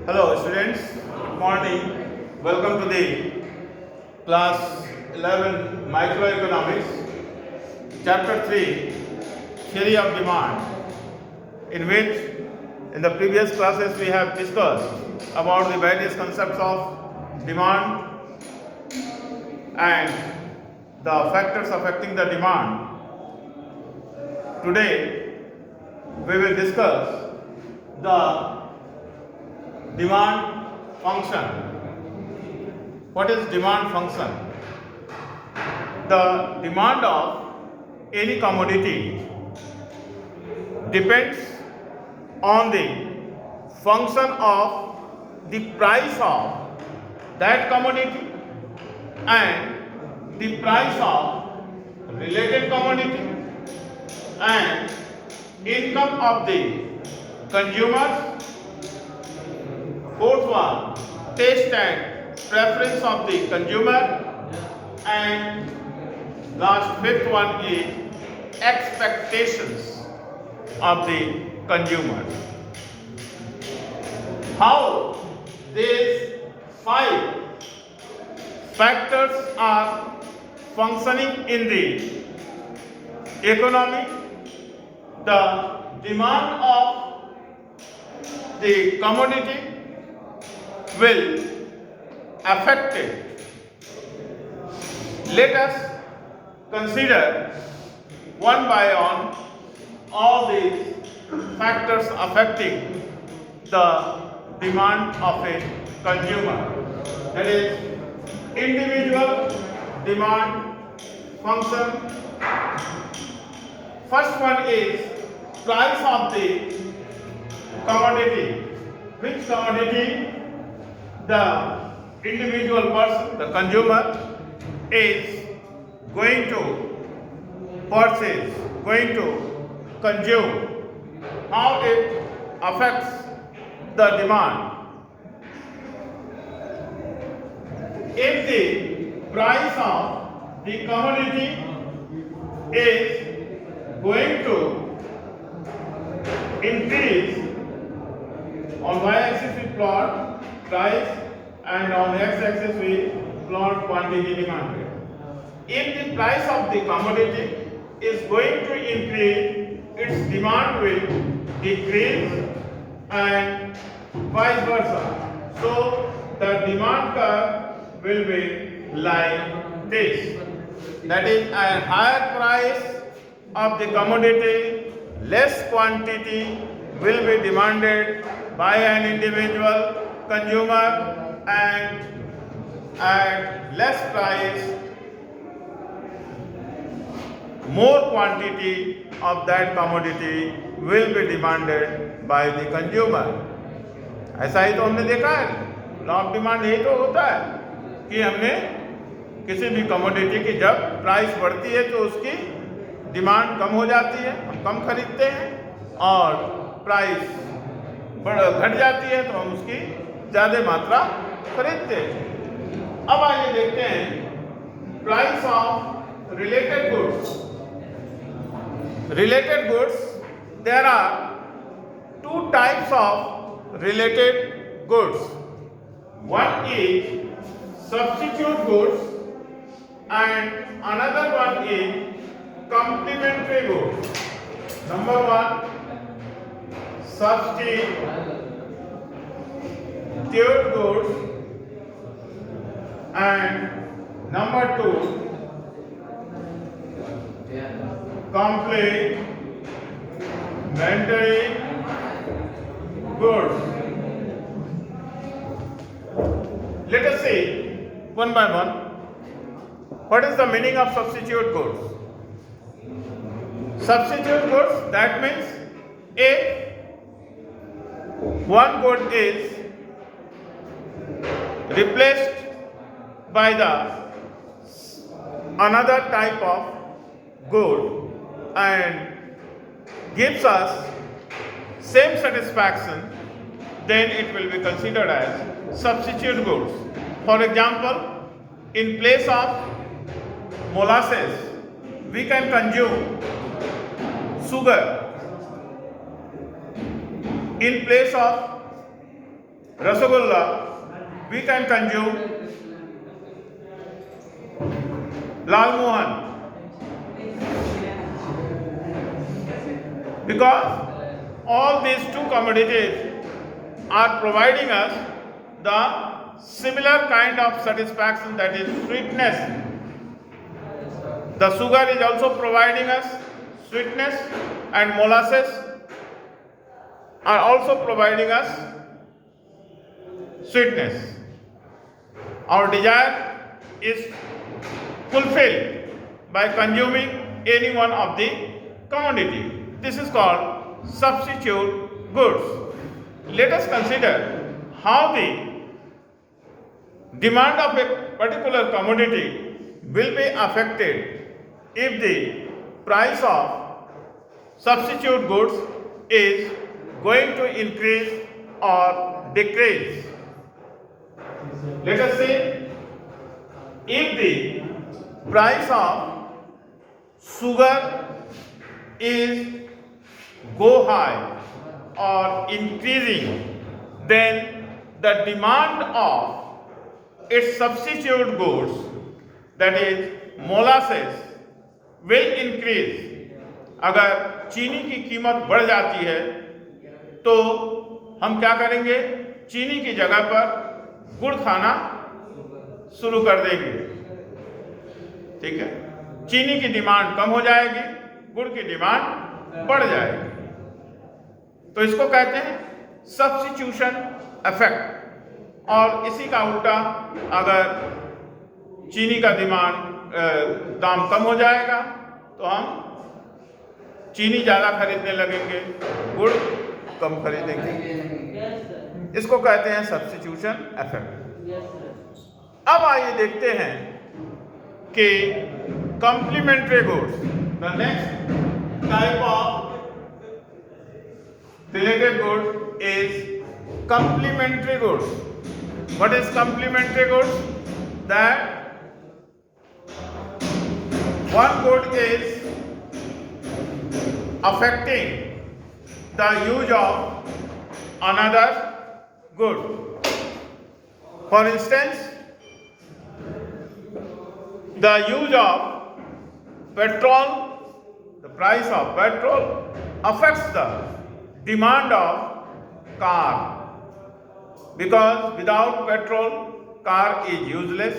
Hello students, good morning. Welcome to the class 11 microeconomics, chapter 3, theory of demand, in which in the previous classes we have discussed about the various concepts of demand and the factors affecting the demand. Today we will discuss the demand function. What is demand function? The demand of any commodity depends on the function of the price of that commodity and the price of related commodity and income of the consumers. Fourth one, taste and preference of the consumer, and last fifth one is expectations of the consumer. How these 5 factors are functioning in the economy, the demand of the commodity will affect it. Let us consider one by one all these factors affecting the demand of a consumer. That is individual demand function. First one is price of the commodity. Which commodity the individual person, the consumer, is going to purchase, going to consume, how it affects the demand. If the price of the commodity is going to increase, on y-axis we plot price and on x-axis we plot quantity demanded. If the price of the commodity is going to increase, its demand will decrease and vice versa. So the demand curve will be like this. That is, a higher price of the commodity, less quantity will be demanded by an individual consumer, and at less price more quantity of that commodity will be demanded by the consumer. ऐसा ही तो हमने देखा है, law of demand यही तो होता है कि हमने किसी भी कमोडिटी की जब प्राइस बढ़ती है तो उसकी डिमांड कम हो जाती है, हम कम खरीदते हैं, और प्राइस घट जाती है तो हम उसकी ज़्यादा मात्रा खरीदते हैं। अब आइए देखते हैं price of related goods. Related goods, there are 2 types of related goods. One is substitute goods and another one is complementary goods. Number 1, substitute goods, and number 2, complementary goods. Let us see one by one. What is the meaning of substitute goods? Substitute goods, that means if one good is replaced by the another type of good and gives us same satisfaction, then it will be considered as substitute goods. For example, in place of molasses, we can consume sugar. In place of Rasgulla, we can consume Lal Mohan, because all these two commodities are providing us the similar kind of satisfaction, that is sweetness. The sugar is also providing us sweetness, and molasses are also providing us sweetness. Our desire is fulfilled by consuming any one of the commodity. This is called substitute goods. Let us consider how the demand of a particular commodity will be affected if the price of substitute goods is going to increase or decrease. Let us say, if the price of sugar is go high or increasing, then the demand of its substitute goods, that is molasses, will increase. अगर चीनी की कीमत बढ़ जाती है तो हम क्या करेंगे? चीनी की जगह पर गुड़ खाना शुरू कर देंगे। ठीक है, चीनी की डिमांड कम हो जाएगी, गुड़ की डिमांड बढ़ जाएगी। तो इसको कहते हैं सब्स्टिट्यूशन इफेक्ट। और इसी का उल्टा, अगर चीनी का दाम कम हो जाएगा तो हम चीनी ज़्यादा खरीदने लगेंगे, गुड़ कम खरीदेंगे। इसको कहते हैं सब्स्टिट्यूशन इफेक्ट। अब आइए देखते हैं कि complementary goods, the next type of related good is complementary goods. What is complementary goods? That one good is affecting the use of another good. For instance, the use of petrol, the price of petrol affects the demand of car, because without petrol car is useless.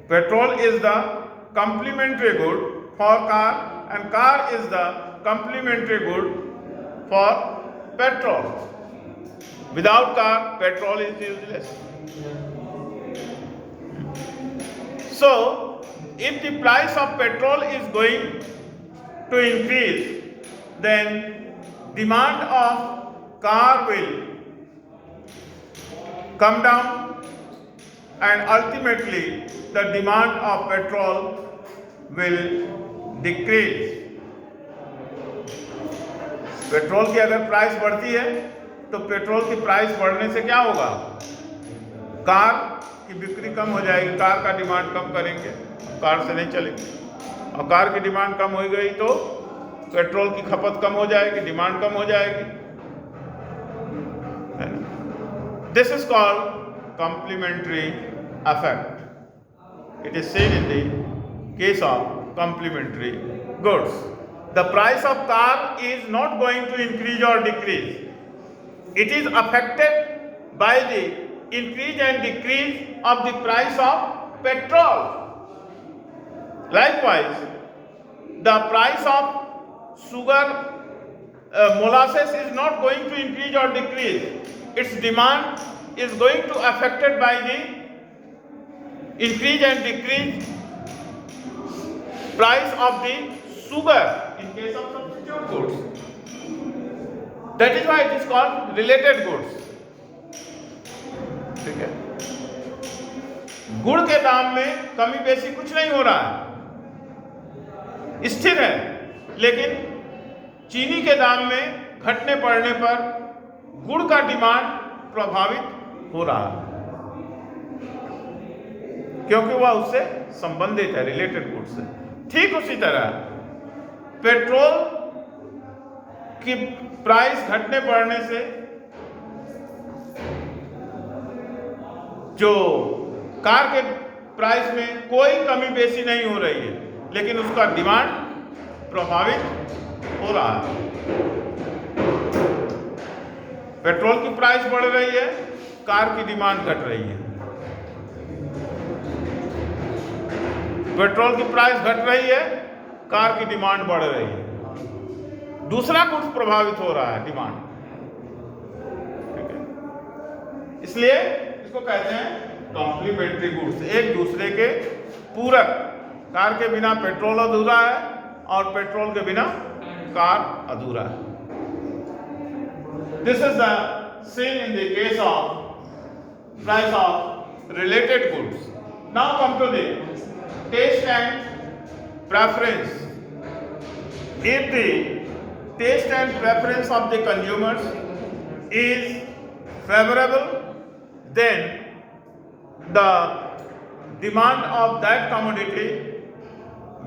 Petrol is the complementary good for car, and car is the complementary good for petrol. Without car, petrol is useless. So, if the price of petrol is going to increase, then demand of car will come down, and ultimately the demand of petrol will decrease. Petrol की अगर price बढ़ती है तो petrol की price बढ़ने से क्या होगा? कार की बिक्री कम हो जाएगी, कार का डिमांड कम करेंगे, कार से नहीं चलेगी। और कार की डिमांड कम हो गई तो पेट्रोल की खपत कम हो जाएगी, डिमांड कम हो जाएगी। This is called complementary effect. It is seen in the case of complementary goods. The price of car is not going to increase or decrease. It is affected by the increase and decrease of the price of petrol. Likewise, the price of sugar, molasses is not going to increase or decrease. Its demand is going to affected by the increase and decrease price of the sugar in case of substitute goods. That is why it is called related goods. ठीक है, गुड़ के दाम में कमी बेसी कुछ नहीं हो रहा है, स्थिर है, लेकिन चीनी के दाम में घटने पड़ने पर गुड़ का डिमांड प्रभावित हो रहा है, क्योंकि वह उससे संबंधित है, रिलेटेड गुड से। ठीक उसी तरह पेट्रोल कि प्राइस घटने बढ़ने से जो कार के प्राइस में कोई कमी बेसी नहीं हो रही है, लेकिन उसका डिमांड प्रभावित हो रहा है। पेट्रोल की प्राइस बढ़ रही है, कार की डिमांड घट रही है। पेट्रोल की प्राइस घट रही है, कार की डिमांड बढ़ रही है। दूसरा गुड्स प्रभावित हो रहा है, डिमांड। ठीक है, इसलिए इसको कहते हैं कॉम्प्लीमेंट्री गुड्स, एक दूसरे के पूरक। कार के बिना पेट्रोल अधूरा है और पेट्रोल के बिना कार अधूरा है। This is the seen in the case of price of related goods. Now come to the taste and preference. If the taste and preference of the consumers is favorable, then the demand of that commodity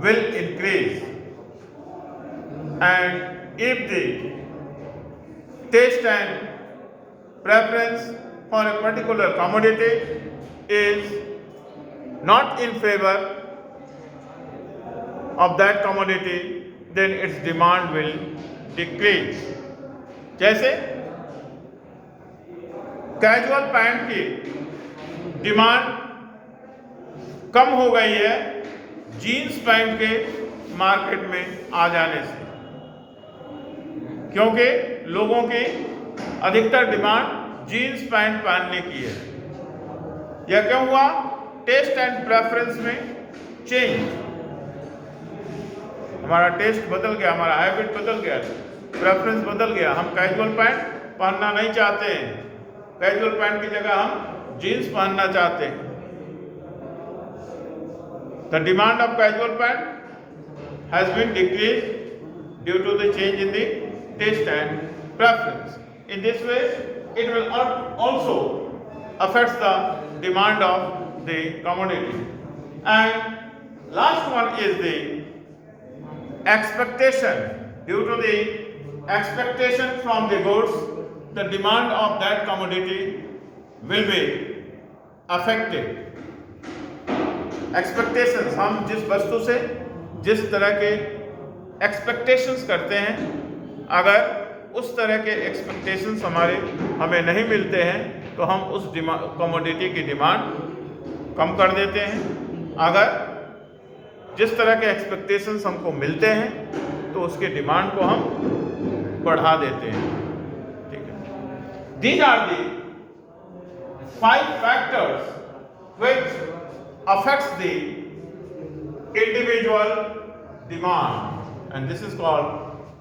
will increase. And if the taste and preference for a particular commodity is not in favor of that commodity, then its demand will decrease. जैसे casual pant की demand कम हो गई है jeans pant के market में आ जाने से, क्योंकि लोगों की अधिकतर डिमांड जीन्स पैंट पहनने की है। यह क्यों हुआ? टेस्ट एंड प्रेफरेंस में चेंज। हमारा टेस्ट बदल गया, हमारा हैबिट बदल गया, प्रेफरेंस बदल गया। हम कैजुअल पैंट पहनना नहीं चाहते हैं, कैजुअल पैंट की जगह हम जीन्स पहनना चाहते हैं। The demand of casual pant has been decrease due to the change in the taste and preference. In this way it will also affects the demand of the commodity. And last one is the expectation. Due to the expectation from the goods, the demand of that commodity will be affected. Expectations, हम जिस वस्तु से जिस तरह के expectations करते हैं, अगर उस तरह के expectations हमें नहीं मिलते हैं तो हम उस commodity की डिमांड कम कर देते हैं। अगर जिस तरह के एक्सपेक्टेशंस हमको मिलते हैं तो उसके डिमांड को हम बढ़ा देते हैं। ठीक है, these are the 5 factors which affects the individual demand, and this is called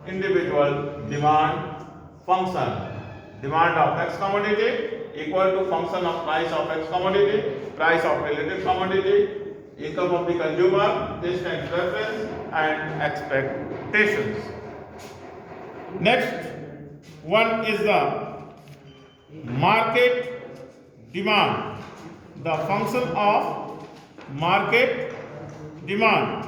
individual demand function. Demand of X commodity equal to function of price of X commodity, price of related commodity, income of the consumer, taste and preference, and expectations. Next one is the market demand, the function of market demand.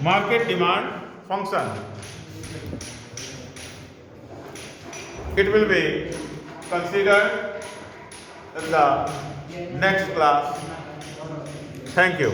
Market demand function. It will be considered in the next class. Thank you.